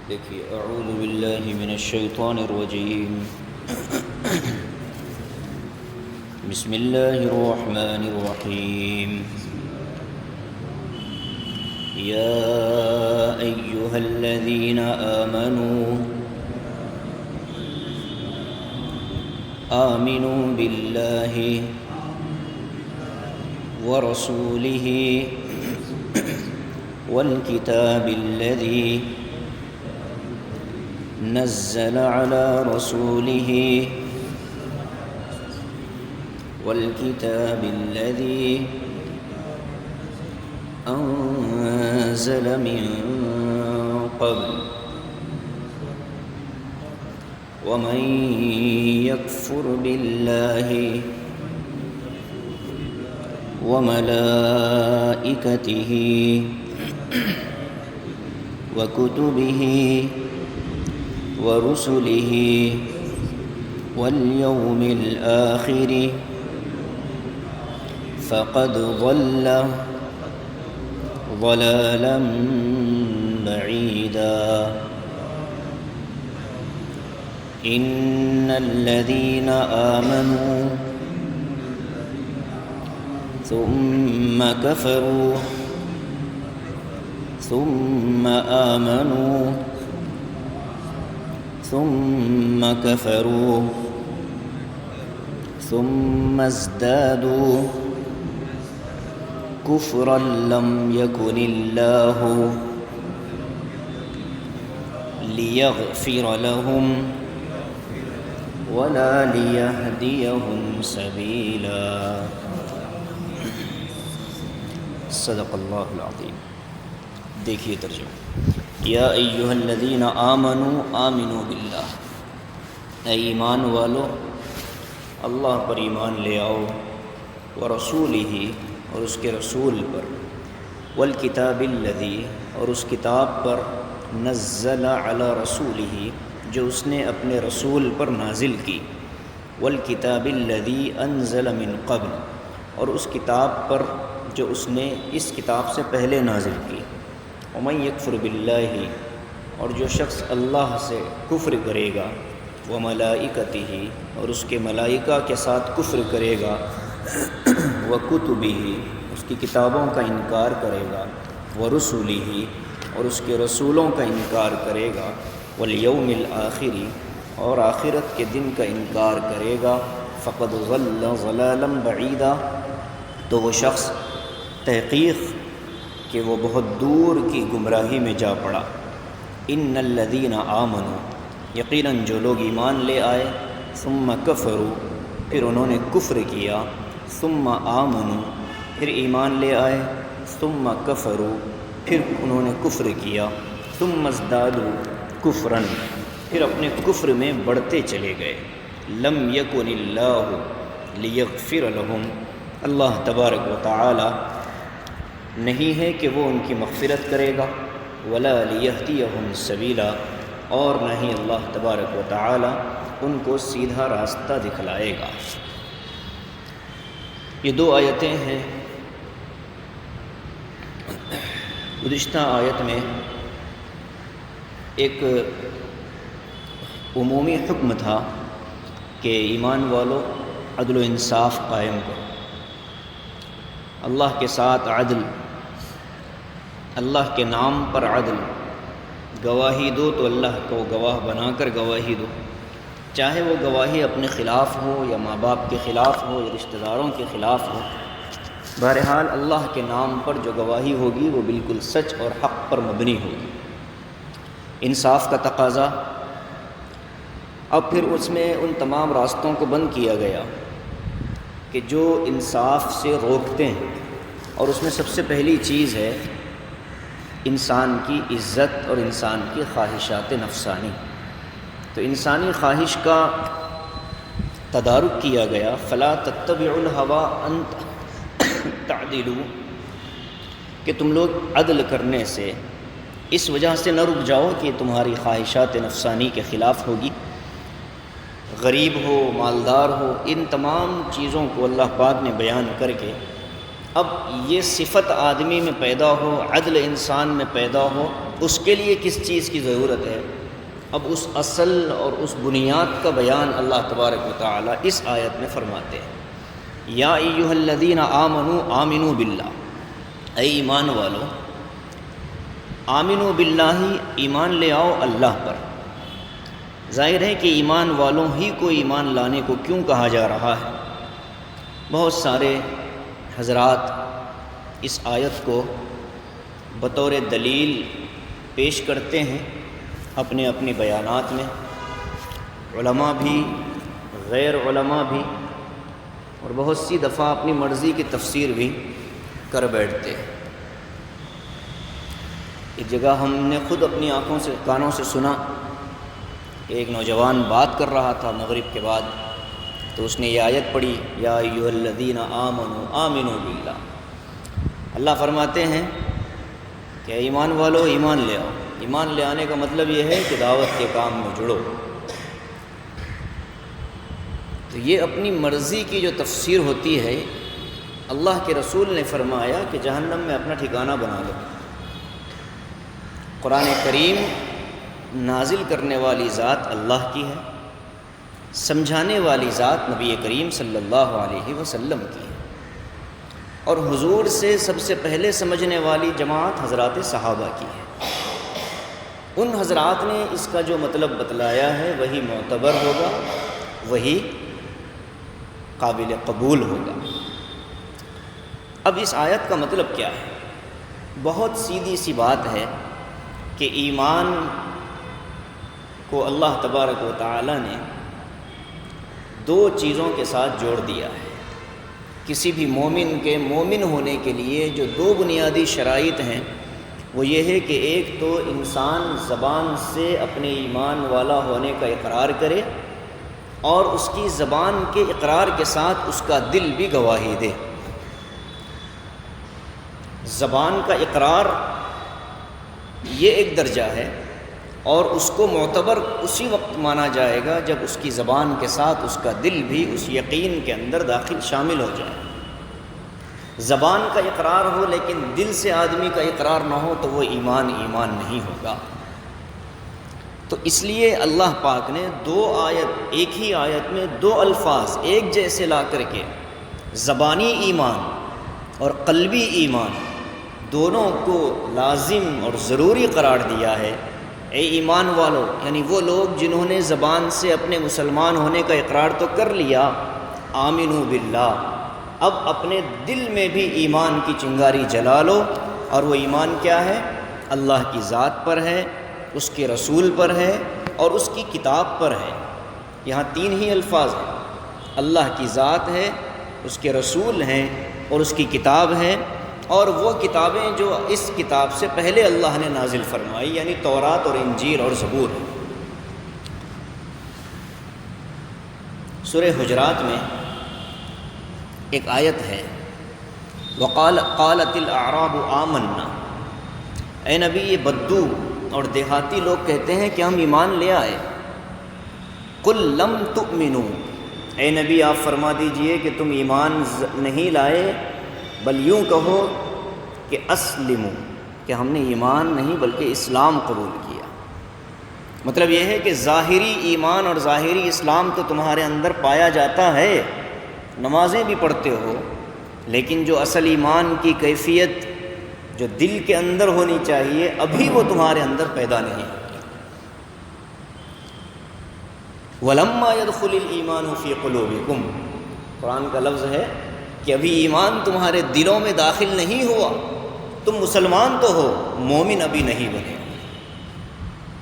دیکھیے اعوذ باللہ من الشیطان الرجیم بسم اللہ الرحمن الرحیم یا ایہا الذین آمنوا باللہ ورسولہ والکتاب الذی نزل على رسوله والكتاب الذي أنزل من قبل ومن يكفر بالله وملائكته وكتبه ورسله واليوم الآخر فقد ضل ضلالا بعيدا إن الذين آمنوا ثم كفروا ثم آمنوا ثم كفروا ثم ازدادوا كفرا لم يكن الله ليغفر لهم ولا ليهديهم سبيلا صدق اللہ العظیم۔ دیکھیے ترجمہ، یا ایہا الذین آمنوا آمنوا باللہ، اے ایمان والو اللہ پر ایمان لے آؤ، ورسولہ اور اس کے رسول پر، والکتاب الذی اور اس کتاب پر، نزل علی رسولہ جو اس نے اپنے رسول پر نازل کی، والکتاب الذی انزل من قبل اور اس کتاب پر جو اس نے اس کتاب سے پہلے نازل کی، ومن یکفر باللہ اور جو شخص اللہ سے کفر کرے گا، وملائکتہ اور اس کے ملائکہ کے ساتھ کفر کرے گا، وکتبہ اس کی کتابوں کا انکار کرے گا، ورسلہ اور اس کے رسولوں کا انکار کرے گا، والیوم الآخر اور آخرت کے دن کا انکار کرے گا، فقد ضل ضلالا بعیدا تو وہ شخص تحقیق کہ وہ بہت دور کی گمراہی میں جا پڑا۔ ان الذین آمنوا یقیناً جو لوگ ایمان لے آئے، ثم کفروا پھر انہوں نے کفر کیا، ثم آمنوا پھر ایمان لے آئے، ثم کفروا پھر انہوں نے کفر کیا، ثم ازدادوا کفرا پھر اپنے کفر میں بڑھتے چلے گئے، لم یکن اللہ لیغفر لهم اللہ تبارک و تعالی نہیں ہے کہ وہ ان کی مغفرت کرے گا، ولا لیہدیہم سبیلا اور نہ ہی اللہ تبارک و تعالی ان کو سیدھا راستہ دکھلائے گا۔ یہ دو آیتیں ہیں۔ گزشتہ آیت میں ایک عمومی حکم تھا کہ ایمان والو عدل و انصاف قائم کرو، اللہ کے ساتھ عدل، اللہ کے نام پر عدل، گواہی دو تو اللہ کو گواہ بنا کر گواہی دو، چاہے وہ گواہی اپنے خلاف ہو یا ماں باپ کے خلاف ہو یا رشتہ داروں کے خلاف ہو، بہرحال اللہ کے نام پر جو گواہی ہوگی وہ بالکل سچ اور حق پر مبنی ہوگی۔ انصاف کا تقاضا، اب پھر اس میں ان تمام راستوں کو بند کیا گیا کہ جو انصاف سے روکتے ہیں، اور اس میں سب سے پہلی چیز ہے انسان کی عزت اور انسان کی خواہشات نفسانی۔ تو انسانی خواہش کا تدارک کیا گیا، فلا تتبعوا الہوی ان تعدلوا کہ تم لوگ عدل کرنے سے اس وجہ سے نہ رک جاؤ کہ تمہاری خواہشات نفسانی کے خلاف ہوگی، غریب ہو، مالدار ہو، ان تمام چیزوں کو اللہ پاک نے بیان کر کے اب یہ صفت آدمی میں پیدا ہو، عدل انسان میں پیدا ہو، اس کے لیے کس چیز کی ضرورت ہے؟ اب اس اصل اور اس بنیاد کا بیان اللہ تبارک و تعالی اس آیت میں فرماتے ہیں۔ یا ایھا الذین آمنوا آمنوا باللہ، اے ایمان والو آمنوا باللہ، ایمان لے آؤ اللہ پر۔ ظاہر ہے کہ ایمان والوں ہی کو ایمان لانے کو کیوں کہا جا رہا ہے؟ بہت سارے حضرات اس آیت کو بطور دلیل پیش کرتے ہیں اپنے اپنے بیانات میں، علماء بھی، غیر علماء بھی، اور بہت سی دفعہ اپنی مرضی کی تفسیر بھی کر بیٹھتے ہیں۔ ایک جگہ ہم نے خود اپنی آنکھوں سے کانوں سے سنا، ایک نوجوان بات کر رہا تھا مغرب کے بعد، تو اس نے یہ آیت پڑھی، یا ایھا الذین آمنوا آمنوا باللہ۔ اللہ فرماتے ہیں کہ ایمان والو ایمان لے آؤ۔ ایمان لے آنے کا مطلب یہ ہے کہ دعوت کے کام میں جڑو۔ تو یہ اپنی مرضی کی جو تفسیر ہوتی ہے، اللہ کے رسول نے فرمایا کہ جہنم میں اپنا ٹھکانہ بنا لو۔ قرآن کریم نازل کرنے والی ذات اللہ کی ہے، سمجھانے والی ذات نبی کریم صلی اللہ علیہ وسلم کی ہے، اور حضور سے سب سے پہلے سمجھنے والی جماعت حضرات صحابہ کی ہے۔ ان حضرات نے اس کا جو مطلب بتلایا ہے وہی معتبر ہوگا، وہی قابل قبول ہوگا۔ اب اس آیت کا مطلب کیا ہے؟ بہت سیدھی سی بات ہے کہ ایمان کو اللہ تبارک و تعالی نے دو چیزوں کے ساتھ جوڑ دیا ہے۔ کسی بھی مومن کے مومن ہونے کے لیے جو دو بنیادی شرائط ہیں، وہ یہ ہے کہ ایک تو انسان زبان سے اپنے ایمان والا ہونے کا اقرار کرے، اور اس کی زبان کے اقرار کے ساتھ اس کا دل بھی گواہی دے۔ زبان کا اقرار یہ ایک درجہ ہے، اور اس کو معتبر اسی وقت مانا جائے گا جب اس کی زبان کے ساتھ اس کا دل بھی اس یقین کے اندر داخل شامل ہو جائے۔ زبان کا اقرار ہو لیکن دل سے آدمی کا اقرار نہ ہو تو وہ ایمان نہیں ہوگا۔ تو اس لیے اللہ پاک نے ایک ہی آیت میں دو الفاظ ایک جیسے لا کر کے زبانی ایمان اور قلبی ایمان دونوں کو لازم اور ضروری قرار دیا ہے۔ اے ایمان والو، یعنی وہ لوگ جنہوں نے زبان سے اپنے مسلمان ہونے کا اقرار تو کر لیا، آمنو باللہ، اب اپنے دل میں بھی ایمان کی چنگاری جلا لو۔ اور وہ ایمان کیا ہے؟ اللہ کی ذات پر ہے، اس کے رسول پر ہے، اور اس کی کتاب پر ہے۔ یہاں تین ہی الفاظ ہیں، اللہ کی ذات ہے، اس کے رسول ہیں، اور اس کی کتاب ہے، اور وہ کتابیں جو اس کتاب سے پہلے اللہ نے نازل فرمائی، یعنی تورات اور انجیل اور زبور۔ سورہ حجرات میں ایک آیت ہے، قالت الاعراب آمنا۔ اے نبی، یہ بدو اور دیہاتی لوگ کہتے ہیں کہ ہم ایمان لے آئے۔ قل لم تؤمنوا، اے نبی آپ فرما دیجئے کہ تم ایمان نہیں لائے، بل یوں کہو کہ اسلموا، کہ ہم نے ایمان نہیں بلکہ اسلام قبول کیا۔ مطلب یہ ہے کہ ظاہری ایمان اور ظاہری اسلام تو تمہارے اندر پایا جاتا ہے، نمازیں بھی پڑھتے ہو، لیکن جو اصل ایمان کی کیفیت جو دل کے اندر ہونی چاہیے ابھی وہ تمہارے اندر پیدا نہیں ہوتی۔ وَلَمَّا يَدْخُلِ الْإِيمَانُ فِي قُلُوبِكُمْ، قرآن کا لفظ ہے کہ ابھی ایمان تمہارے دلوں میں داخل نہیں ہوا، تم مسلمان تو ہو، مومن ابھی نہیں بنے۔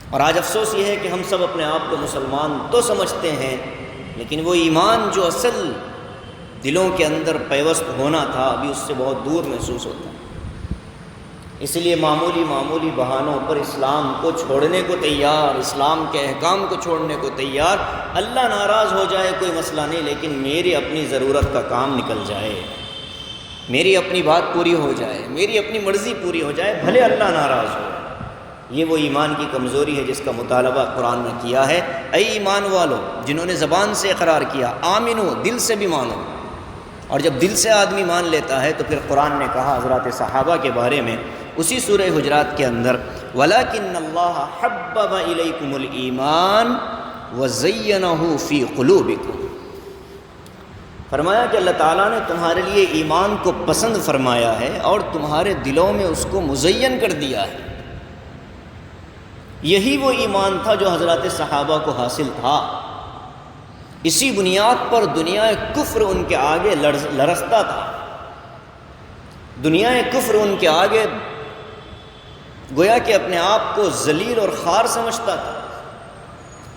اور آج افسوس یہ ہے کہ ہم سب اپنے آپ کو مسلمان تو سمجھتے ہیں، لیکن وہ ایمان جو اصل دلوں کے اندر پیوست ہونا تھا ابھی اس سے بہت دور محسوس ہوتا ہے۔ اس لیے معمولی بہانوں پر اسلام کو چھوڑنے کو تیار، اسلام کے احکام کو چھوڑنے کو تیار۔ اللہ ناراض ہو جائے کوئی مسئلہ نہیں، لیکن میری اپنی ضرورت کا کام نکل جائے، میری اپنی بات پوری ہو جائے، میری اپنی مرضی پوری ہو جائے، بھلے اللہ ناراض ہو۔ یہ وہ ایمان کی کمزوری ہے جس کا مطالبہ قرآن نے کیا ہے۔ اے ایمان والو جنہوں نے زبان سے اقرار کیا، آمنو، دل سے بھی مانو، اور جب دل سے آدمی مان لیتا ہے تو پھر قرآن نے کہا حضرات صحابہ کے بارے میں اسی سورہ حجرات کے اندر وَلَكِنَّ اللَّهَ حَبَّبَ إِلَيْكُمُ الْإِيمَانَ وَزَيَّنَهُ فِي قُلُوبِكُمْ، فرمایا کہ اللہ تعالیٰ نے تمہارے لیے ایمان کو پسند فرمایا ہے اور تمہارے دلوں میں اس کو مزین کر دیا ہے۔ یہی وہ ایمان تھا جو حضرات صحابہ کو حاصل تھا۔ اسی بنیاد پر دنیا کفر ان کے آگے لرزتا تھا، دنیا کفر ان کے آگے گویا کہ اپنے آپ کو ذلیل اور خوار سمجھتا تھا۔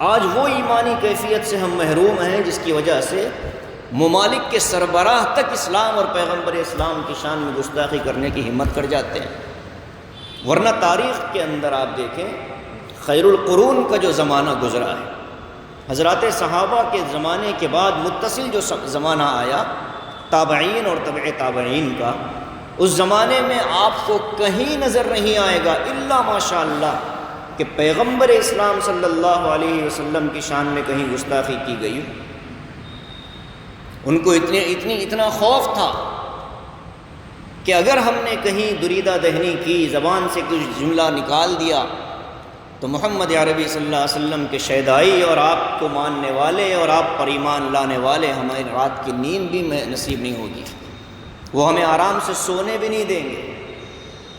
آج وہ ایمانی کیفیت سے ہم محروم ہیں جس کی وجہ سے ممالک کے سربراہ تک اسلام اور پیغمبر اسلام کی شان میں گستاخی کرنے کی ہمت کر جاتے ہیں، ورنہ تاریخ کے اندر آپ دیکھیں خیر القرون کا جو زمانہ گزرا ہے، حضرات صحابہ کے زمانے کے بعد متصل جو زمانہ آیا تابعین اور تبع تابعین کا، اس زمانے میں آپ کو کہیں نظر نہیں آئے گا الا ماشاء اللہ کہ پیغمبر اسلام صلی اللہ علیہ وسلم کی شان میں کہیں گستاخی کی گئی۔ ان کو اتنا خوف تھا کہ اگر ہم نے کہیں دریدہ دہنی کی، زبان سے کچھ جملہ نکال دیا تو محمد عربی صلی اللہ علیہ وسلم کے شیدائی اور آپ کو ماننے والے اور آپ پر ایمان لانے والے ہماری رات کی نیند بھی نصیب نہیں ہوگی، وہ ہمیں آرام سے سونے بھی نہیں دیں گے۔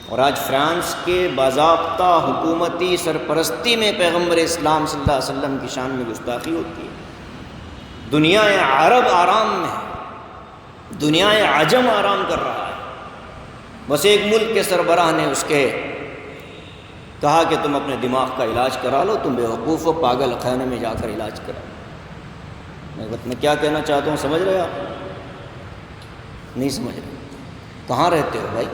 اور آج فرانس کے باضابطہ حکومتی سرپرستی میں پیغمبر اسلام صلی اللہ علیہ وسلم کی شان میں گستاخی ہوتی ہے۔ دنیا عرب آرام میں ہے، دنیا عجم آرام کر رہا ہے، بس ایک ملک کے سربراہ نے اس کے کہا کہ تم اپنے دماغ کا علاج کرا لو، تم بیوقوف ہو، پاگل خانے میں جا کر علاج کرا۔ میں کیا کہنا چاہتا ہوں سمجھ رہے آپ؟ نہیں سمجھ رہے؟ کہاں رہتے ہو بھائی؟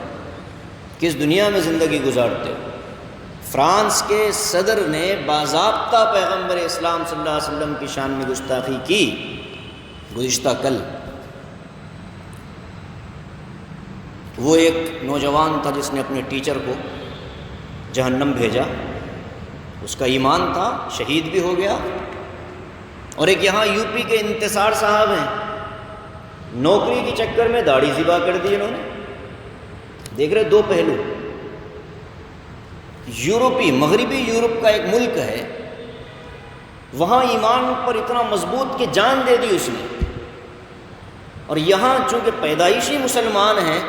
کس دنیا میں زندگی گزارتے ہو؟ فرانس کے صدر نے باضابطہ پیغمبر اسلام صلی اللہ علیہ وسلم کی شان میں گستاخی کی گزشتہ کل۔ وہ ایک نوجوان تھا جس نے اپنے ٹیچر کو جہنم بھیجا، اس کا ایمان تھا، شہید بھی ہو گیا۔ اور ایک یہاں یو پی کے انتصار صاحب ہیں، نوکری کے چکر میں داڑھی ذبح کر دی انہوں نے۔ دیکھ رہے دو پہلو، یورپی مغربی یورپ کا ایک ملک ہے، وہاں ایمان پر اتنا مضبوط کہ جان دے دی اس نے، اور یہاں چونکہ پیدائشی مسلمان ہیں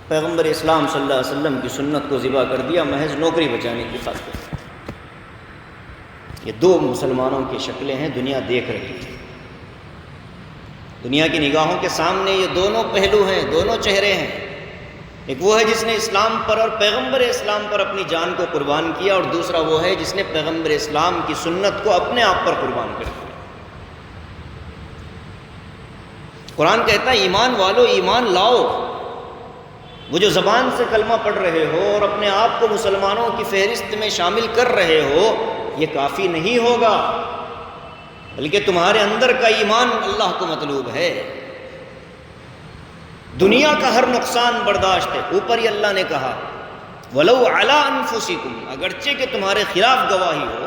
پیغمبر اسلام صلی اللہ علیہ وسلم کی سنت کو ذبح کر دیا محض نوکری بچانے کی خاطر۔ یہ دو مسلمانوں کی شکلیں ہیں، دنیا دیکھ رہی ہے، دنیا کی نگاہوں کے سامنے یہ دونوں پہلو ہیں، دونوں چہرے ہیں۔ ایک وہ ہے جس نے اسلام پر اور پیغمبر اسلام پر اپنی جان کو قربان کیا، اور دوسرا وہ ہے جس نے پیغمبر اسلام کی سنت کو اپنے آپ پر قربان کر دیا۔ قرآن کہتا ہے ایمان والو ایمان لاؤ، وہ جو زبان سے کلمہ پڑھ رہے ہو اور اپنے آپ کو مسلمانوں کی فہرست میں شامل کر رہے ہو، یہ کافی نہیں ہوگا، بلکہ تمہارے اندر کا ایمان اللہ کو مطلوب ہے۔ دنیا کا ہر نقصان برداشت ہے، اوپر ہی اللہ نے کہا وَلَوْ عَلَىٰ أَنفُسِكُمْ، اگرچہ کہ تمہارے خلاف گواہی ہو،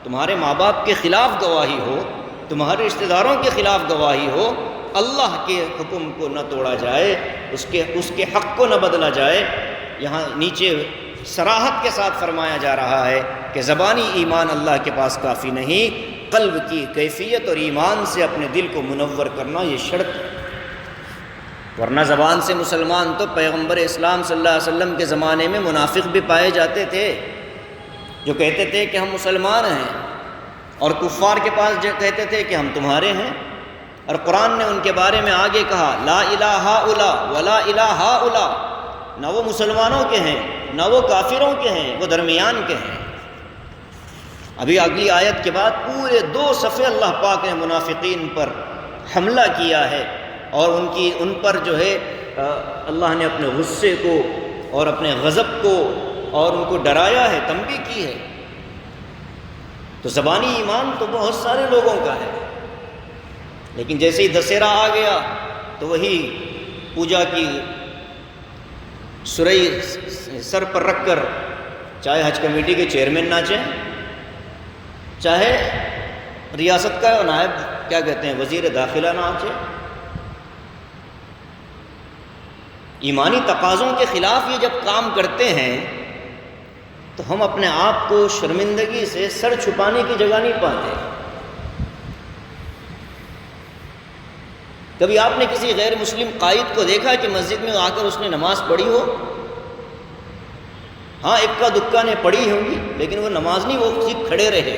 تمہارے ماں باپ کے خلاف گواہی ہو، تمہارے رشتہ داروں کے خلاف گواہی ہو، اللہ کے حکم کو نہ توڑا جائے، اس کے حق کو نہ بدلا جائے۔ یہاں نیچے صراحت کے ساتھ فرمایا جا رہا ہے کہ زبانی ایمان اللہ کے پاس کافی نہیں، قلب کی کیفیت اور ایمان سے اپنے دل کو منور کرنا یہ شرط ہے۔ ورنہ زبان سے مسلمان تو پیغمبر اسلام صلی اللہ علیہ وسلم کے زمانے میں منافق بھی پائے جاتے تھے، جو کہتے تھے کہ ہم مسلمان ہیں، اور کفار کے پاس جو کہتے تھے کہ ہم تمہارے ہیں۔ اور قرآن نے ان کے بارے میں آگے کہا لا الہ ہؤلاء ولا الہ ہؤلاء، نہ وہ مسلمانوں کے ہیں نہ وہ کافروں کے ہیں، وہ درمیان کے ہیں۔ ابھی اگلی آیت کے بعد پورے 2 صفحے اللہ پاک نے منافقین پر حملہ کیا ہے، اور ان پر جو ہے اللہ نے اپنے غصے کو اور اپنے غضب کو اور ان کو ڈرایا ہے، تنبیہ کی ہے۔ تو زبانی ایمان تو بہت سارے لوگوں کا ہے، لیکن جیسے ہی دسہرہ آ گیا تو وہی پوجا کی سرئی سر پر رکھ کر چاہے حج کمیٹی کے چیئرمین ناچیں، چاہے ریاست کا نائب کیا کہتے ہیں وزیر داخلہ ناچے، ایمانی تقاضوں کے خلاف یہ جب کام کرتے ہیں تو ہم اپنے آپ کو شرمندگی سے سر چھپانے کی جگہ نہیں پاتے۔ کبھی آپ نے کسی غیر مسلم قائد کو دیکھا کہ مسجد میں آ کر اس نے نماز پڑھی ہو؟ ہاں اکا دکا نے پڑھی ہوں گی، لیکن وہ نماز نہیں، وہ ٹھیک کھڑے رہے۔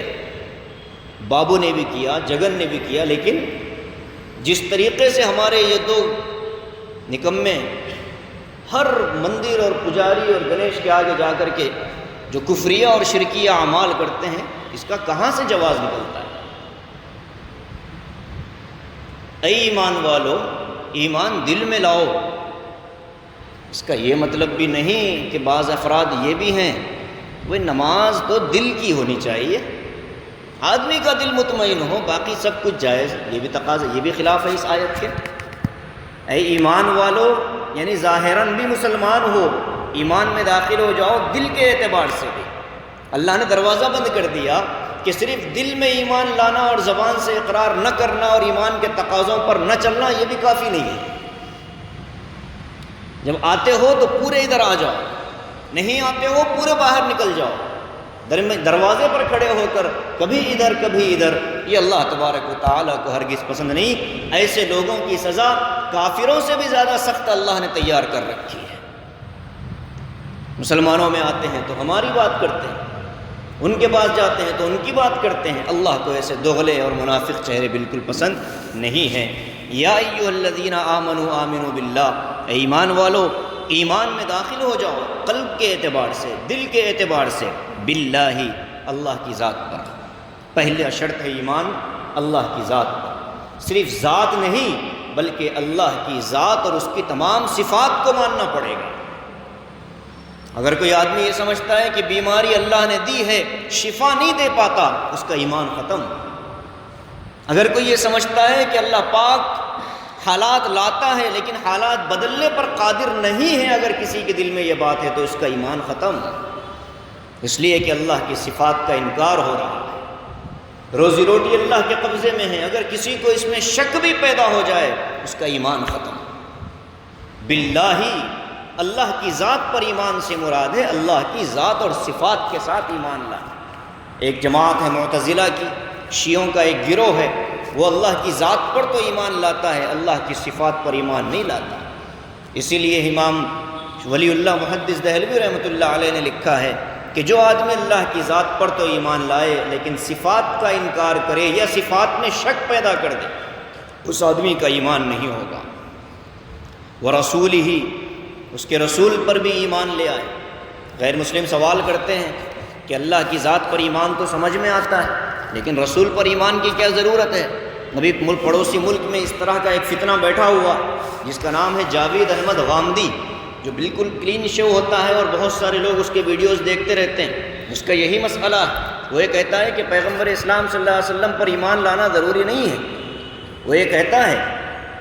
بابو نے بھی کیا، جگن نے بھی کیا، لیکن جس طریقے سے ہمارے یہ دو نکمے ہر مندر اور پجاری اور گنیش کے آگے جا کر کے جو کفریہ اور شرکیہ اعمال کرتے ہیں، اس کا کہاں سے جواز نکلتا ہے؟ اے ایمان والو، ایمان دل میں لاؤ۔ اس کا یہ مطلب بھی نہیں کہ بعض افراد یہ بھی ہیں وہ نماز تو دل کی ہونی چاہیے، آدمی کا دل مطمئن ہو، باقی سب کچھ جائز، یہ بھی تقاضا، یہ بھی خلاف ہے اس آیت کے۔ اے ایمان والو یعنی ظاہراً بھی مسلمان ہو، ایمان میں داخل ہو جاؤ دل کے اعتبار سے بھی۔ اللہ نے دروازہ بند کر دیا کہ صرف دل میں ایمان لانا اور زبان سے اقرار نہ کرنا اور ایمان کے تقاضوں پر نہ چلنا یہ بھی کافی نہیں ہے۔ جب آتے ہو تو پورے ادھر آ جاؤ، نہیں آتے ہو پورے باہر نکل جاؤ، دروازے پر کھڑے ہو کر کبھی ادھر کبھی ادھر، یہ اللہ تبارک و تعالیٰ کو ہرگز پسند نہیں۔ ایسے لوگوں کی سزا کافروں سے بھی زیادہ سخت اللہ نے تیار کر رکھی ہے۔ مسلمانوں میں آتے ہیں تو ہماری بات کرتے ہیں، ان کے پاس جاتے ہیں تو ان کی بات کرتے ہیں۔ اللہ کو ایسے دوغلے اور منافق چہرے بالکل پسند نہیں ہیں۔ یا ایھا الذین آمنوا آمنوا باللہ، اے ایمان والو ایمان میں داخل ہو جاؤ، قلب کے اعتبار سے، دل کے اعتبار سے، باللہ اللہ کی ذات پر۔ پہلا شرط ہے ایمان اللہ کی ذات پر، صرف ذات نہیں بلکہ اللہ کی ذات اور اس کی تمام صفات کو ماننا پڑے گا۔ اگر کوئی آدمی یہ سمجھتا ہے کہ بیماری اللہ نے دی ہے، شفا نہیں دے پاتا، اس کا ایمان ختم۔ اگر کوئی یہ سمجھتا ہے کہ اللہ پاک حالات لاتا ہے لیکن حالات بدلنے پر قادر نہیں ہے، اگر کسی کے دل میں یہ بات ہے تو اس کا ایمان ختم، اس لیے کہ اللہ کی صفات کا انکار ہو رہا ہے۔ روزی روٹی اللہ کے قبضے میں ہے، اگر کسی کو اس میں شک بھی پیدا ہو جائے اس کا ایمان ختم۔ باللہ اللہ کی ذات پر ایمان سے مراد ہے اللہ کی ذات اور صفات کے ساتھ ایمان لانا۔ ایک جماعت ہے معتزلہ کی، شیعوں کا ایک گروہ ہے، وہ اللہ کی ذات پر تو ایمان لاتا ہے، اللہ کی صفات پر ایمان نہیں لاتا۔ اسی لیے امام ولی اللہ محدث دہلوی رحمۃ اللہ علیہ نے لکھا ہے کہ جو آدمی اللہ کی ذات پر تو ایمان لائے لیکن صفات کا انکار کرے یا صفات میں شک پیدا کر دے، اس آدمی کا ایمان نہیں ہوگا۔ ورسولہ، اس کے رسول پر بھی ایمان لے آئے۔ غیر مسلم سوال کرتے ہیں کہ اللہ کی ذات پر ایمان تو سمجھ میں آتا ہے لیکن رسول پر ایمان کی کیا ضرورت ہے؟ ابھی پڑوسی ملک میں اس طرح کا ایک فتنہ بیٹھا ہوا جس کا نام ہے جاوید احمد غامدی، جو بالکل کلین شو ہوتا ہے اور بہت سارے لوگ اس کے ویڈیوز دیکھتے رہتے ہیں۔ اس کا یہی مسئلہ ہے، وہ یہ کہتا ہے کہ پیغمبر اسلام صلی اللہ علیہ وسلم پر ایمان لانا ضروری نہیں ہے۔ وہ یہ کہتا ہے،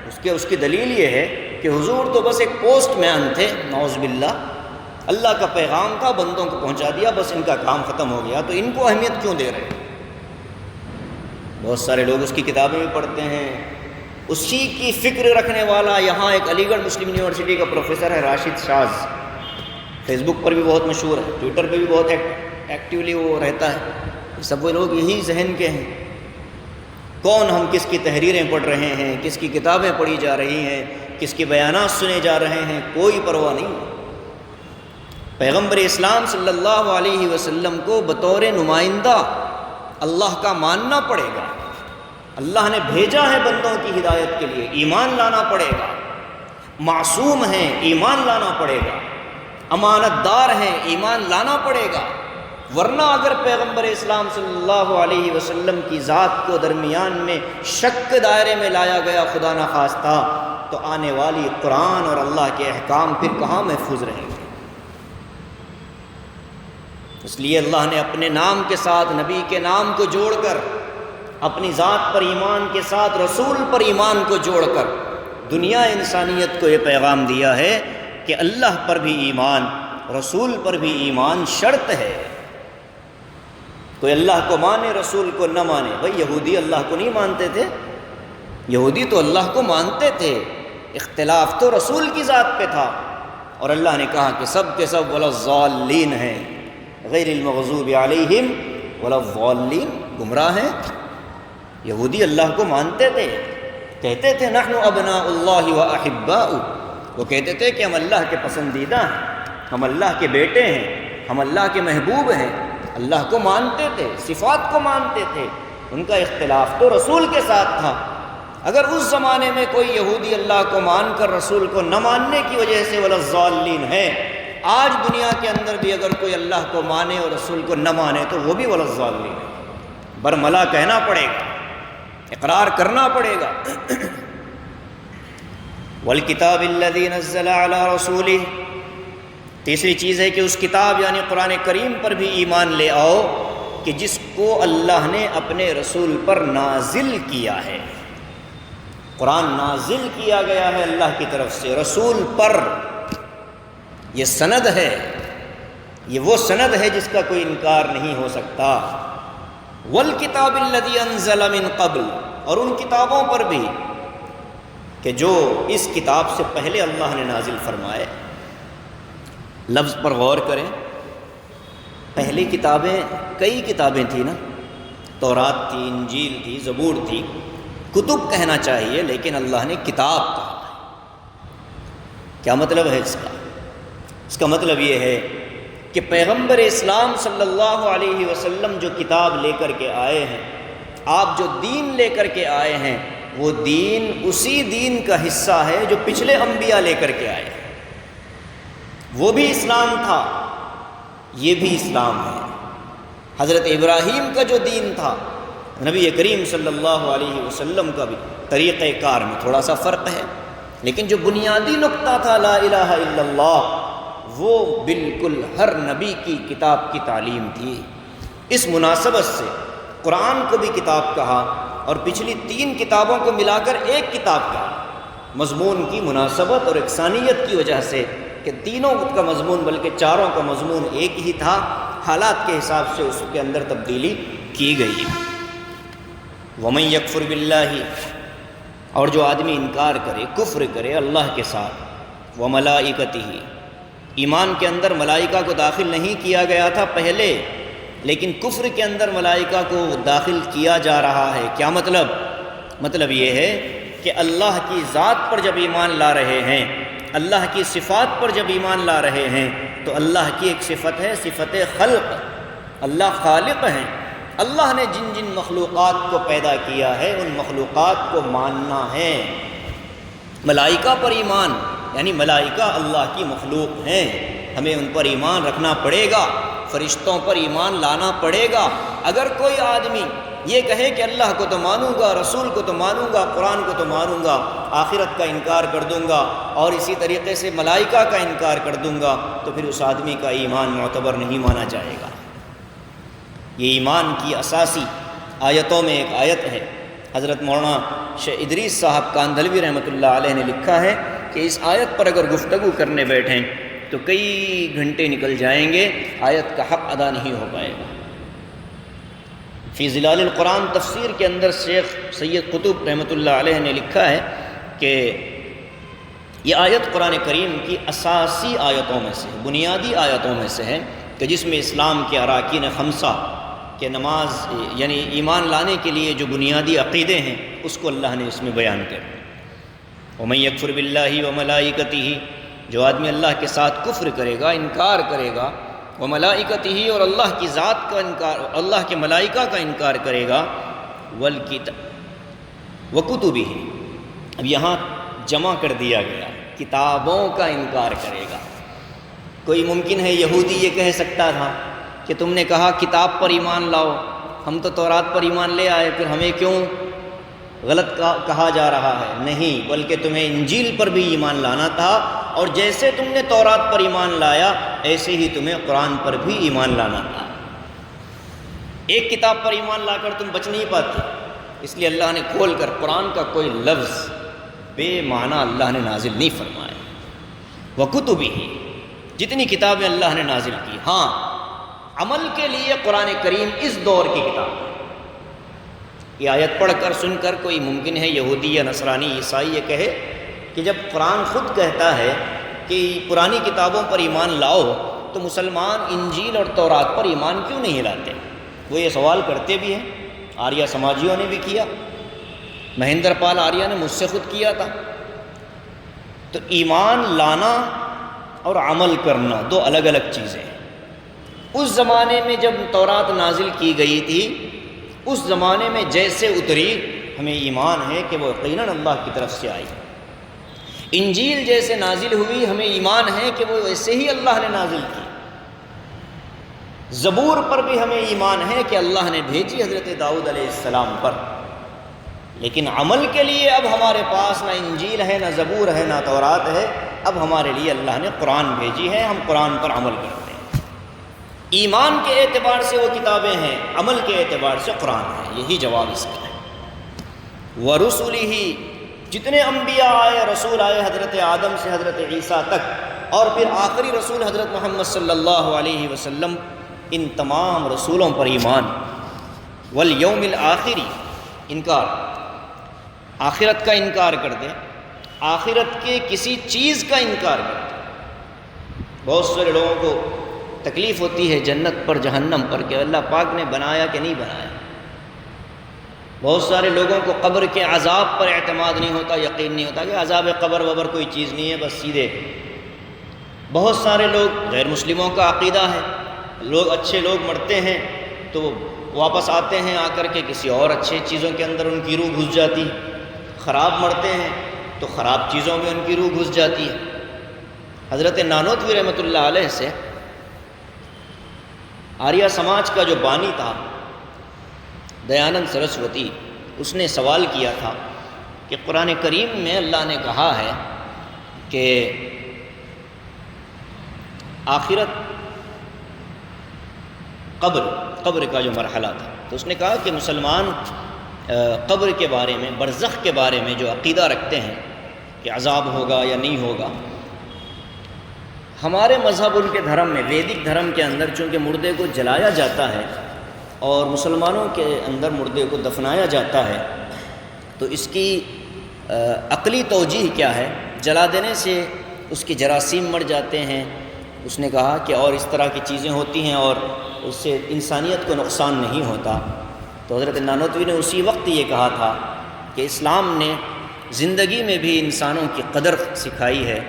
اس کی دلیل یہ ہے کہ حضور تو بس ایک پوسٹ مین تھے، نعوذ باللہ، اللہ کا پیغام تھا، بندوں کو پہنچا دیا، بس ان کا کام ختم ہو گیا، تو ان کو اہمیت کیوں دے رہے ہیں؟ بہت سارے لوگ اس کی کتابیں بھی پڑھتے ہیں۔ اسی کی فکر رکھنے والا یہاں ایک علی گڑھ مسلم یونیورسٹی کا پروفیسر ہے راشد شاز، فیس بک پر بھی بہت مشہور ہے، ٹویٹر پہ بھی بہت ایکٹیولی وہ رہتا ہے۔ سب وہ لوگ یہی ذہن کے ہیں۔ کون ہم کس کی تحریریں پڑھ رہے ہیں، کس کی کتابیں پڑھی جا رہی ہیں، کس کے بیانات سنے جا رہے ہیں، کوئی پرواہ نہیں۔ پیغمبر اسلام صلی اللہ علیہ وسلم کو بطور نمائندہ اللہ کا ماننا پڑے گا۔ اللہ نے بھیجا ہے بندوں کی ہدایت کے لیے، ایمان لانا پڑے گا۔ معصوم ہیں، ایمان لانا پڑے گا۔ امانت دار ہیں، ایمان لانا پڑے گا۔ ورنہ اگر پیغمبر اسلام صلی اللہ علیہ وسلم کی ذات کو درمیان میں شک کے دائرے میں لایا گیا خدا نخواستہ، تو آنے والی قرآن اور اللہ کے احکام پھر کہاں محفوظ رہیں گے؟ اس لیے اللہ نے اپنے نام کے ساتھ نبی کے نام کو جوڑ کر، اپنی ذات پر ایمان کے ساتھ رسول پر ایمان کو جوڑ کر دنیا انسانیت کو یہ پیغام دیا ہے کہ اللہ پر بھی ایمان، رسول پر بھی ایمان شرط ہے۔ کوئی اللہ کو مانے رسول کو نہ مانے، بھائی یہودی اللہ کو نہیں مانتے تھے، یہودی تو اللہ کو مانتے تھے اختلاف تو رسول کی ذات پہ تھا، اور اللہ نے کہا کہ سب کے سب ولا الضالین ہیں، غیر المغضوب علیہم ولا الضالین، گمراہ ہیں۔ یہودی اللہ کو مانتے تھے، کہتے تھے نحن ابناء اللہ و احباؤہ، وہ کہتے تھے کہ ہم اللہ کے پسندیدہ ہیں، ہم اللہ کے بیٹے ہیں، ہم اللہ کے محبوب ہیں، اللہ کو مانتے تھے، صفات کو مانتے تھے۔ ان کا اختلاف تو رسول کے ساتھ تھا۔ اگر اس زمانے میں کوئی یہودی اللہ کو مان کر رسول کو نہ ماننے کی وجہ سے ولا الضالین ہے، آج دنیا کے اندر بھی اگر کوئی اللہ کو مانے اور رسول کو نہ مانے تو وہ بھی ولا الضالین ہے۔ برملا کہنا پڑے گا، اقرار کرنا پڑے گا۔ والکتاب الذی نزل علی رسولہ، تیسری چیز ہے کہ اس کتاب یعنی قرآن کریم پر بھی ایمان لے آؤ کہ جس کو اللہ نے اپنے رسول پر نازل کیا ہے۔ قرآن نازل کیا گیا ہے اللہ کی طرف سے رسول پر، یہ سند ہے، یہ وہ سند ہے جس کا کوئی انکار نہیں ہو سکتا۔ والکتاب الذی انزل من قبل، اور ان کتابوں پر بھی کہ جو اس کتاب سے پہلے اللہ نے نازل فرمائے۔ لفظ پر غور کریں، پہلی کتابیں کئی کتابیں تھیں نا، تورات تھی، انجیل تھی، زبور تھی، کتب کہنا چاہیے لیکن اللہ نے کتاب کہا۔ کیا مطلب ہے اس کا؟ اس کا مطلب یہ ہے کہ پیغمبر اسلام صلی اللہ علیہ وسلم جو کتاب لے کر کے آئے ہیں، آپ جو دین لے کر کے آئے ہیں، وہ دین اسی دین کا حصہ ہے جو پچھلے انبیاء لے کر کے آئے ہیں۔ وہ بھی اسلام تھا، یہ بھی اسلام ہے۔ حضرت ابراہیم کا جو دین تھا، نبی کریم صلی اللہ علیہ وسلم کا بھی طریقہ کار میں تھوڑا سا فرق ہے، لیکن جو بنیادی نقطہ تھا لا الہ الا اللہ، وہ بالکل ہر نبی کی کتاب کی تعلیم تھی۔ اس مناسبت سے قرآن کو بھی کتاب کہا اور پچھلی 3 کتابوں کو ملا کر ایک کتاب کہا، مضمون کی مناسبت اور یکسانیت کی وجہ سے کہ تینوں کا مضمون بلکہ چاروں کا مضمون ایک ہی تھا، حالات کے حساب سے اس کے اندر تبدیلی کی گئی۔ وَمَن يَكْفُرْ بِاللَّهِ، اور جو آدمی انکار کرے، کفر کرے اللہ کے ساتھ، وَمَلَائِكَتِهِ، ایمان کے اندر ملائکہ کو داخل نہیں کیا گیا تھا پہلے، لیکن کفر کے اندر ملائکہ کو داخل کیا جا رہا ہے۔ کیا مطلب؟ مطلب یہ ہے کہ اللہ کی ذات پر جب ایمان لا رہے ہیں، اللہ کی صفات پر جب ایمان لا رہے ہیں، تو اللہ کی ایک صفت ہے صفت خلق، اللہ خالق ہیں۔ اللہ نے جن جن مخلوقات کو پیدا کیا ہے ان مخلوقات کو ماننا ہے۔ ملائکہ پر ایمان، یعنی ملائکہ اللہ کی مخلوق ہیں، ہمیں ان پر ایمان رکھنا پڑے گا، فرشتوں پر ایمان لانا پڑے گا۔ اگر کوئی آدمی یہ کہے کہ اللہ کو تو مانوں گا، رسول کو تو مانوں گا، قرآن کو تو مانوں گا، آخرت کا انکار کر دوں گا اور اسی طریقے سے ملائکہ کا انکار کر دوں گا، تو پھر اس آدمی کا ایمان معتبر نہیں مانا جائے گا۔ یہ ایمان کی اساسی آیتوں میں ایک آیت ہے۔ حضرت مولانا شیخ ادریس صاحب کاندھلوی رحمۃ اللہ علیہ نے لکھا ہے کہ اس آیت پر اگر گفتگو کرنے بیٹھیں تو کئی گھنٹے نکل جائیں گے، آیت کا حق ادا نہیں ہو پائے گا۔ فی ظلال القرآن تفسیر کے اندر شیخ سید قطب رحمۃ اللہ علیہ نے لکھا ہے کہ یہ آیت قرآن کریم کی اساسی آیتوں میں سے، بنیادی آیتوں میں سے ہے کہ جس میں اسلام کے اراکین خمسہ کہ نماز یعنی ایمان لانے کے لیے جو بنیادی عقیدے ہیں اس کو اللہ نے اس میں بیان کر۔ وَمَن يَكْفُرْ بِاللَّهِ وَمَلَائِكَتِهِ، جو آدمی اللہ کے ساتھ کفر کرے گا، انکار کرے گا، وَمَلَائِكَتِهِ، اور اللہ کی ذات کا انکار، اللہ کے ملائکہ کا انکار کرے گا، وَكُتُبِهِ، اب یہاں جمع کر دیا گیا، کتابوں کا انکار کرے گا۔ کوئی ممکن ہے یہودی یہ کہہ سکتا تھا کہ تم نے کہا کتاب پر ایمان لاؤ، ہم تو تورات پر ایمان لے آئے، پھر ہمیں کیوں غلط کہا جا رہا ہے؟ نہیں، بلکہ تمہیں انجیل پر بھی ایمان لانا تھا، اور جیسے تم نے تورات پر ایمان لایا ایسے ہی تمہیں قرآن پر بھی ایمان لانا تھا۔ ایک کتاب پر ایمان لا کر تم بچ نہیں پاتے، اس لیے اللہ نے کھول کر قرآن کا کوئی لفظ بے معنی اللہ نے نازل نہیں فرمایا۔ وَكُتُبِهِ، جتنی کتابیں اللہ نے نازل کی، ہاں عمل کے لیے قرآن کریم اس دور کی کتاب ہے۔ یہ آیت پڑھ کر سن کر کوئی ممکن ہے یہودی یا نصرانی عیسائی یہ کہے کہ کہ جب قرآن خود کہتا ہے کہ پرانی کتابوں پر ایمان لاؤ تو مسلمان انجیل اور تورات پر ایمان کیوں نہیں لاتے؟ وہ یہ سوال کرتے بھی ہیں، آریہ سماجیوں نے بھی کیا، مہندر پال آریہ نے مجھ سے خود کیا تھا۔ تو ایمان لانا اور عمل کرنا دو الگ الگ چیزیں ہیں۔ اس زمانے میں جب تورات نازل کی گئی تھی، اس زمانے میں جیسے اتری ہمیں ایمان ہے کہ وہ یقیناً اللہ کی طرف سے آئی۔ انجیل جیسے نازل ہوئی ہمیں ایمان ہے کہ وہ ایسے ہی اللہ نے نازل کی۔ زبور پر بھی ہمیں ایمان ہے کہ اللہ نے بھیجی حضرت داؤد علیہ السلام پر، لیکن عمل کے لیے اب ہمارے پاس نہ انجیل ہے، نہ زبور ہے، نہ تورات ہے، اب ہمارے لیے اللہ نے قرآن بھیجی ہے، ہم قرآن پر عمل کرتے ہیں۔ ایمان کے اعتبار سے وہ کتابیں ہیں، عمل کے اعتبار سے قرآن ہے، یہی جواب اس کا ہے۔ وَرُسُلِهِ، جتنے انبیاء آئے، رسول آئے حضرت آدم سے حضرت عیسیٰ تک، اور پھر آخری رسول حضرت محمد صلی اللہ علیہ وسلم، ان تمام رسولوں پر ایمان۔ والیوم الآخری، انکار، آخرت کا انکار کر دیں، آخرت کے کسی چیز کا انکار کر دیں۔ بہت سارے لوگوں کو تکلیف ہوتی ہے جنت پر جہنم پر کہ اللہ پاک نے بنایا کہ نہیں بنایا۔ بہت سارے لوگوں کو قبر کے عذاب پر اعتماد نہیں ہوتا، یقین نہیں ہوتا کہ عذاب قبر وبر کوئی چیز نہیں ہے، بس سیدھے۔ بہت سارے لوگ غیر مسلموں کا عقیدہ ہے، لوگ اچھے لوگ مرتے ہیں تو وہ واپس آتے ہیں، آ کر کے کسی اور اچھے چیزوں کے اندر ان کی روح گھس جاتی ہے، خراب مرتے ہیں تو خراب چیزوں میں ان کی روح گھس جاتی ہے۔ حضرت نانوتوی رحمۃ اللہ علیہ سے آریہ سماج کا جو بانی تھا دیانند سرسوتی، اس نے سوال کیا تھا کہ قرآن کریم میں اللہ نے کہا ہے کہ آخرت قبر کا جو مرحلہ تھا، تو اس نے کہا کہ مسلمان قبر کے بارے میں، برزخ کے بارے میں جو عقیدہ رکھتے ہیں کہ عذاب ہوگا یا نہیں ہوگا، ہمارے مذہب ان کے دھرم میں، ویدک دھرم کے اندر چونکہ مردے کو جلایا جاتا ہے اور مسلمانوں کے اندر مردے کو دفنایا جاتا ہے، تو اس کی عقلی توجیہ کیا ہے؟ جلا دینے سے اس کے جراثیم مر جاتے ہیں۔ اس نے کہا کہ اور اس طرح کی چیزیں ہوتی ہیں اور اس سے انسانیت کو نقصان نہیں ہوتا۔ تو حضرت نانوتوی نے اسی وقت یہ کہا تھا کہ اسلام نے زندگی میں بھی انسانوں کی قدر سکھائی ہے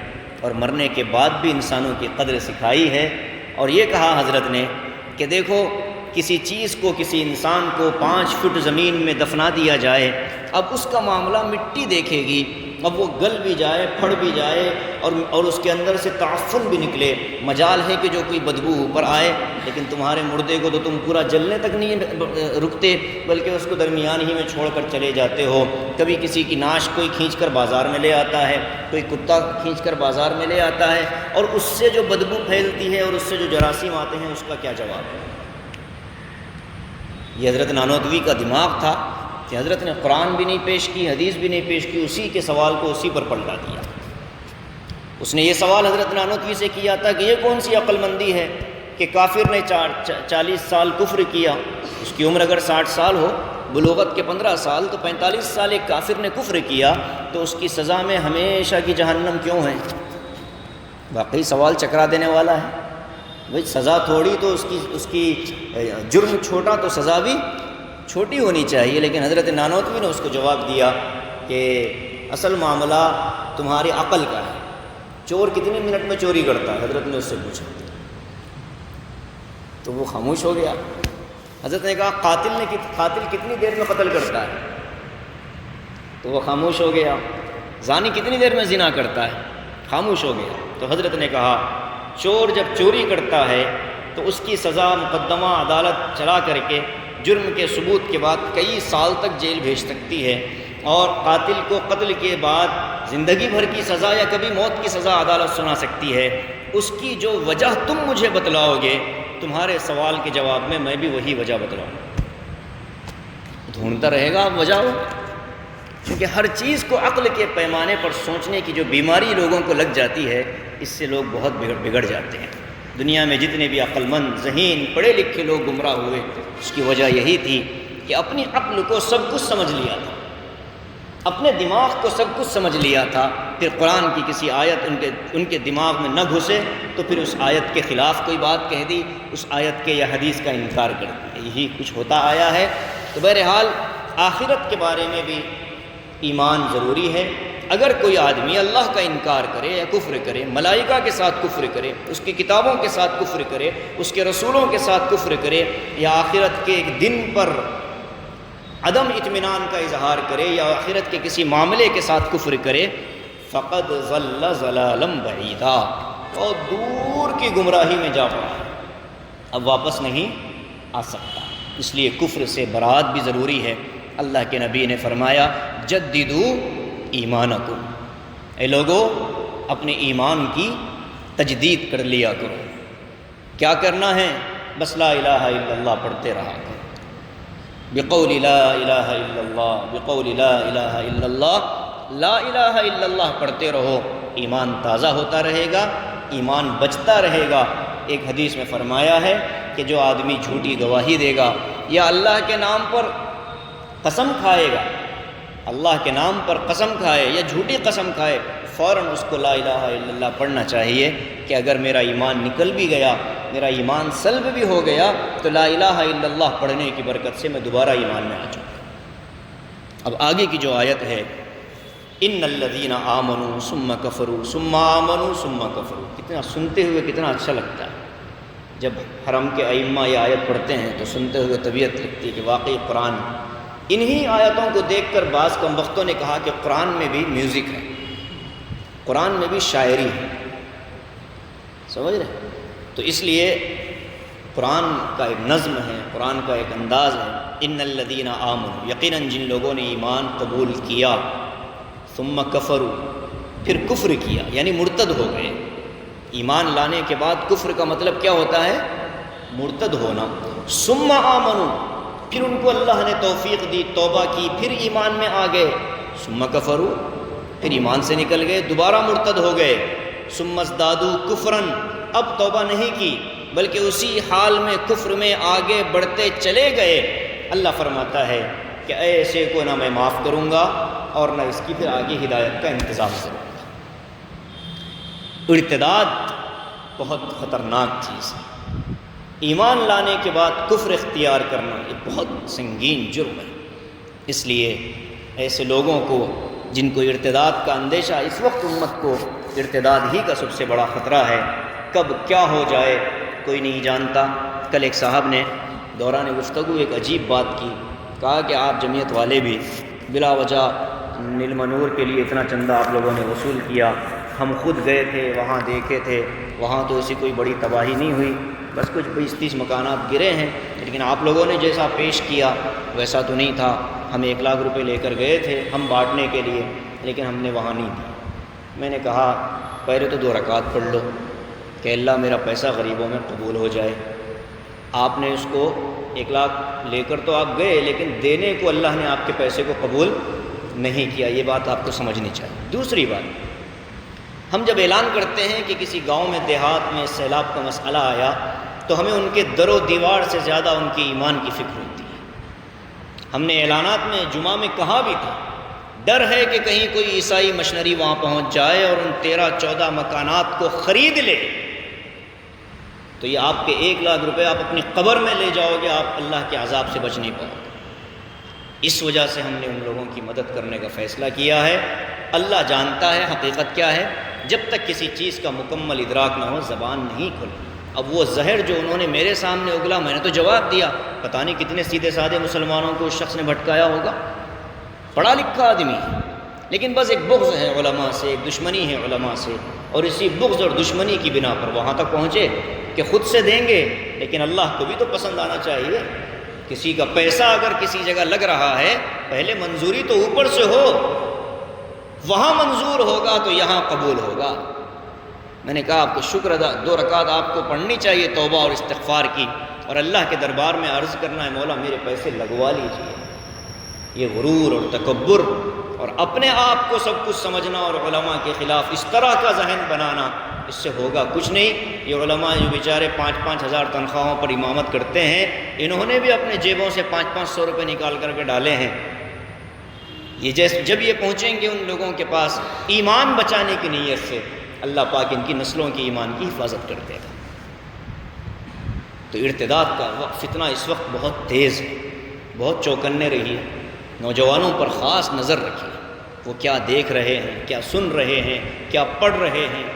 اور مرنے کے بعد بھی انسانوں کی قدر سکھائی ہے، اور یہ کہا حضرت نے کہ دیکھو کسی چیز کو، کسی انسان کو 5 فٹ زمین میں دفنا دیا جائے، اب اس کا معاملہ مٹی دیکھے گی، اب وہ گل بھی جائے، پھڑ بھی جائے اور اس کے اندر سے تعفن بھی نکلے، مجال ہے کہ جو کوئی بدبو اوپر آئے، لیکن تمہارے مردے کو تو تم پورا جلنے تک نہیں رکتے بلکہ اس کو درمیان ہی میں چھوڑ کر چلے جاتے ہو۔ کبھی کسی کی ناش کوئی کھینچ کر بازار میں لے آتا ہے، کوئی کتا کھینچ کر بازار میں لے آتا ہے، اور اس سے جو بدبو پھیلتی ہے اور اس سے جو جراثیم آتے ہیں، اس کا کیا جواب ہے؟ یہ حضرت نانوتوی کا دماغ تھا کہ حضرت نے قرآن بھی نہیں پیش کی، حدیث بھی نہیں پیش کی، اسی کے سوال کو اسی پر پلٹا دیا۔ اس نے یہ سوال حضرت نانوتوی سے کیا تھا کہ یہ کون سی عقل مندی ہے کہ کافر نے 40 سال کفر کیا، اس کی عمر اگر 60 سال ہو، بلوغت کے 15 سال، تو 45 سال ایک کافر نے کفر کیا، تو اس کی سزا میں ہمیشہ کی جہنم کیوں ہے؟ واقعی سوال چکرا دینے والا ہے۔ بھئی سزا تھوڑی تو اس کی جرم چھوٹا تو سزا بھی چھوٹی ہونی چاہیے، لیکن حضرت نانوتوی نے اس کو جواب دیا کہ اصل معاملہ تمہاری عقل کا ہے۔ چور کتنے منٹ میں چوری کرتا ہے؟ حضرت نے اس سے پوچھا تو وہ خاموش ہو گیا۔ حضرت نے کہا قاتل کتنی دیر میں قتل کرتا ہے؟ تو وہ خاموش ہو گیا۔ زانی کتنی دیر میں زنا کرتا ہے؟ خاموش ہو گیا۔ تو حضرت نے کہا چور جب چوری کرتا ہے تو اس کی سزا مقدمہ عدالت چلا کر کے جرم کے ثبوت کے بعد کئی سال تک جیل بھیج سکتی ہے، اور قاتل کو قتل کے بعد زندگی بھر کی سزا یا کبھی موت کی سزا عدالت سنا سکتی ہے۔ اس کی جو وجہ تم مجھے بتلاؤ گے، تمہارے سوال کے جواب میں میں بھی وہی وجہ بتلاؤں گا۔ ڈھونڈتا رہے گا اب وجہ ہو، کیونکہ ہر چیز کو عقل کے پیمانے پر سوچنے کی جو بیماری لوگوں کو لگ جاتی ہے، اس سے لوگ بہت بگڑ جاتے ہیں۔ دنیا میں جتنے بھی عقل مند، ذہین، پڑھے لکھے لوگ گمراہ ہوئے، اس کی وجہ یہی تھی کہ اپنی عقل کو سب کچھ سمجھ لیا تھا، اپنے دماغ کو سب کچھ سمجھ لیا تھا، پھر قرآن کی کسی آیت ان کے دماغ میں نہ گھسے تو پھر اس آیت کے خلاف کوئی بات کہہ دی، اس آیت کے یا حدیث کا انکار کر دیا، یہی کچھ ہوتا آیا ہے۔ تو بہرحال آخرت کے بارے میں بھی ایمان ضروری ہے۔ اگر کوئی آدمی اللہ کا انکار کرے یا کفر کرے، ملائکہ کے ساتھ کفر کرے، اس کی کتابوں کے ساتھ کفر کرے، اس کے رسولوں کے ساتھ کفر کرے، یا آخرت کے ایک دن پر عدم اطمینان کا اظہار کرے، یا آخرت کے کسی معاملے کے ساتھ کفر کرے، فقد ضل ضلالا بعیدا، اور دور کی گمراہی میں جا پڑا، اب واپس نہیں آ سکتا۔ اس لیے کفر سے برات بھی ضروری ہے۔ اللہ کے نبی نے فرمایا جددوا ایمانکم، اے لوگو اپنے ایمان کی تجدید کر لیا کرو۔ کیا کرنا ہے؟ بس لا الہ الا اللہ پڑھتے رہا کرو، بقول لا الہ الا اللہ، بقول لا الہ الا اللہ، لا الہ الا اللہ پڑھتے رہو، ایمان تازہ ہوتا رہے گا، ایمان بچتا رہے گا۔ ایک حدیث میں فرمایا ہے کہ جو آدمی جھوٹی گواہی دے گا یا اللہ کے نام پر قسم کھائے گا، اللہ کے نام پر قسم کھائے یا جھوٹی قسم کھائے، فوراً اس کو لا الہ الا اللہ پڑھنا چاہیے کہ اگر میرا ایمان نکل بھی گیا، میرا ایمان سلب بھی ہو گیا، تو لا الہ الا اللہ پڑھنے کی برکت سے میں دوبارہ ایمان میں آ جاؤں گا۔ اب آگے کی جو آیت ہے، ان الذین آمنوا ثم کفروا ثم آمنوا ثم کفروا، کتنا سنتے ہوئے کتنا اچھا لگتا ہے۔ جب حرم کے ائمہ یہ آیت پڑھتے ہیں تو سنتے ہوئے طبیعت لگتی ہے کہ واقعی قرآن، انہی آیتوں کو دیکھ کر بعض کم وقتوں نے کہا کہ قرآن میں بھی میوزک ہے، قرآن میں بھی شاعری ہے، سمجھ رہے؟ تو اس لیے قرآن کا ایک نظم ہے، قرآن کا ایک انداز ہے۔ ان الذین آمنوا، یقیناً جن لوگوں نے ایمان قبول کیا، ثم کفروا، پھر کفر کیا یعنی مرتد ہو گئے۔ ایمان لانے کے بعد کفر کا مطلب کیا ہوتا ہے؟ مرتد ہونا۔ ثم آمنوا، پھر ان کو اللہ نے توفیق دی، توبہ کی، پھر ایمان میں آ گئے۔ ثم کفروا، پھر ایمان سے نکل گئے، دوبارہ مرتد ہو گئے۔ ثم ازدادوا کفرا، اب توبہ نہیں کی بلکہ اسی حال میں کفر میں آگے بڑھتے چلے گئے۔ اللہ فرماتا ہے کہ ایسے کو نہ میں معاف کروں گا اور نہ اس کی پھر آگے ہدایت کا انتظام کروں گا۔ ارتداد بہت خطرناک چیز ہے، ایمان لانے کے بعد کفر اختیار کرنا یہ بہت سنگین جرم ہے۔ اس لیے ایسے لوگوں کو جن کو ارتداد کا اندیشہ، اس وقت امت کو ارتداد ہی کا سب سے بڑا خطرہ ہے، کب کیا ہو جائے کوئی نہیں جانتا۔ کل ایک صاحب نے دوران گفتگو ایک عجیب بات کی، کہا کہ آپ جمعیت والے بھی بلا وجہ نیل منور کے لیے اتنا چندہ آپ لوگوں نے وصول کیا، ہم خود گئے تھے وہاں دیکھے تھے، وہاں تو ایسی کوئی بڑی تباہی نہیں ہوئی، بس کچھ 20-30 مکانات گرے ہیں، لیکن آپ لوگوں نے جیسا پیش کیا ویسا تو نہیں تھا۔ ہم 1 لاکھ روپے لے کر گئے تھے ہم بانٹنے کے لیے، لیکن ہم نے وہاں نہیں دی۔ میں نے کہا پہلے تو 2 رکعت پڑھ لو کہ اللہ میرا پیسہ غریبوں میں قبول ہو جائے۔ آپ نے اس کو 1 لاکھ لے کر تو آپ گئے، لیکن دینے کو اللہ نے آپ کے پیسے کو قبول نہیں کیا، یہ بات آپ کو سمجھنی چاہیے۔ دوسری بات، ہم جب اعلان کرتے ہیں کہ کسی گاؤں میں دیہات میں سیلاب کا مسئلہ آیا تو ہمیں ان کے در و دیوار سے زیادہ ان کے ایمان کی فکر ہوتی ہے۔ ہم نے اعلانات میں جمعہ میں کہا بھی تھا، ڈر ہے کہ کہیں کوئی عیسائی مشنری وہاں پہنچ جائے اور ان 13-14 مکانات کو خرید لے، تو یہ آپ کے 1 لاکھ روپے آپ اپنی قبر میں لے جاؤ گے، آپ اللہ کے عذاب سے بچ نہیں پاؤ گے۔ اس وجہ سے ہم نے ان لوگوں کی مدد کرنے کا فیصلہ کیا ہے۔ اللہ جانتا ہے حقیقت کیا ہے، جب تک کسی چیز کا مکمل ادراک نہ ہو زبان نہیں کھلتی۔ اب وہ زہر جو انہوں نے میرے سامنے اگلا، میں نے تو جواب دیا، پتہ نہیں کتنے سیدھے سادے مسلمانوں کو اس شخص نے بھٹکایا ہوگا، پڑھا لکھا آدمی ہے، لیکن بس ایک بغض ہے علماء سے، ایک دشمنی ہے علماء سے، اور اسی بغض اور دشمنی کی بنا پر وہاں تک پہنچے کہ خود سے دیں گے، لیکن اللہ کو بھی تو پسند آنا چاہیے۔ کسی کا پیسہ اگر کسی جگہ لگ رہا ہے، پہلے منظوری تو اوپر سے ہو، وہاں منظور ہوگا تو یہاں قبول ہوگا۔ میں نے کہا آپ کو شکر ادا، 2 رکعت آپ کو پڑھنی چاہیے توبہ اور استغفار کی، اور اللہ کے دربار میں عرض کرنا ہے مولا میرے پیسے لگوا لیجیے۔ یہ غرور اور تکبر اور اپنے آپ کو سب کچھ سمجھنا اور علماء کے خلاف اس طرح کا ذہن بنانا، اس سے ہوگا کچھ نہیں۔ یہ علماء جو بیچارے 5-5 ہزار تنخواہوں پر امامت کرتے ہیں، انہوں نے بھی اپنے جیبوں سے 500-500 روپے نکال کر کے ڈالے ہیں، یہ جب یہ پہنچیں گے ان لوگوں کے پاس ایمان بچانے کی نیت سے، اللہ پاک ان کی نسلوں کے ایمان کی حفاظت کر دے گا۔ تو ارتداد کا فتنہ اس وقت بہت تیز ہے، بہت چوکنے رہیے، نوجوانوں پر خاص نظر رکھیے، وہ کیا دیکھ رہے ہیں، کیا سن رہے ہیں، کیا پڑھ رہے ہیں۔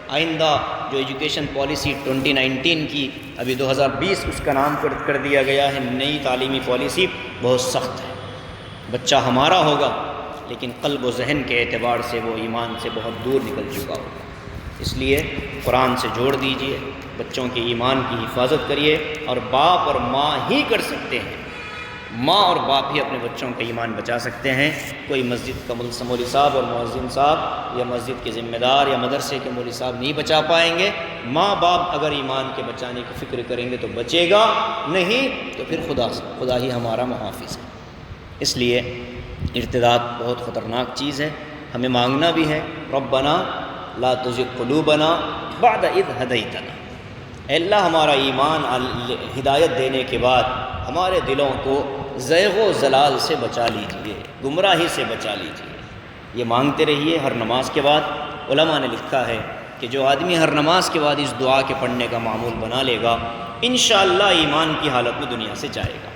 آئندہ جو ایجوکیشن پالیسی 2019 کی، ابھی 2020 اس کا نام کر دیا گیا ہے، نئی تعلیمی پالیسی بہت سخت ہے۔ بچہ ہمارا ہوگا لیکن قلب و ذہن کے اعتبار سے وہ ایمان سے بہت دور نکل چکا ہوگا۔ اس لیے قرآن سے جوڑ دیجئے، بچوں کے ایمان کی حفاظت کریے، اور باپ اور ماں ہی کر سکتے ہیں، ماں اور باپ ہی اپنے بچوں کا ایمان بچا سکتے ہیں۔ کوئی مسجد کا مولوی صاحب اور مؤذن صاحب یا مسجد کے ذمہ دار یا مدرسے کے مولوی صاحب نہیں بچا پائیں گے۔ ماں باپ اگر ایمان کے بچانے کی فکر کریں گے تو بچے گا، نہیں تو پھر خدا ہی ہمارا محافظ ہے۔ اس لیے ارتداد بہت خطرناک چیز ہے، ہمیں مانگنا بھی ہے، ربنا لا تزغ قلوبنا بعد اذ ہدیتنا، اے اللہ ہمارا ایمان ہدایت دینے کے بعد ہمارے دلوں کو زیغ و ضلال سے بچا لیجئے، گمراہی سے بچا لیجئے۔ یہ مانگتے رہیے ہر نماز کے بعد۔ علماء نے لکھا ہے کہ جو آدمی ہر نماز کے بعد اس دعا کے پڑھنے کا معمول بنا لے گا، انشاءاللہ ایمان کی حالت میں دنیا سے جائے گا،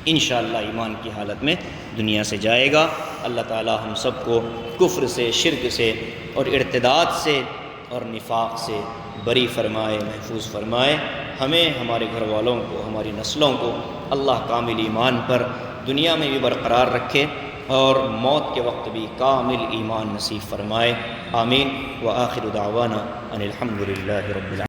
انشاءاللہ ایمان کی حالت میں دنیا سے جائے گا۔ اللہ تعالی ہم سب کو کفر سے، شرک سے اور ارتداد سے اور نفاق سے بری فرمائے، محفوظ فرمائے۔ ہمیں، ہمارے گھر والوں کو، ہماری نسلوں کو اللہ کامل ایمان پر دنیا میں بھی برقرار رکھے اور موت کے وقت بھی کامل ایمان نصیب فرمائے۔ آمین۔ وآخر دعوانا ان الحمد للہ رب العالمین۔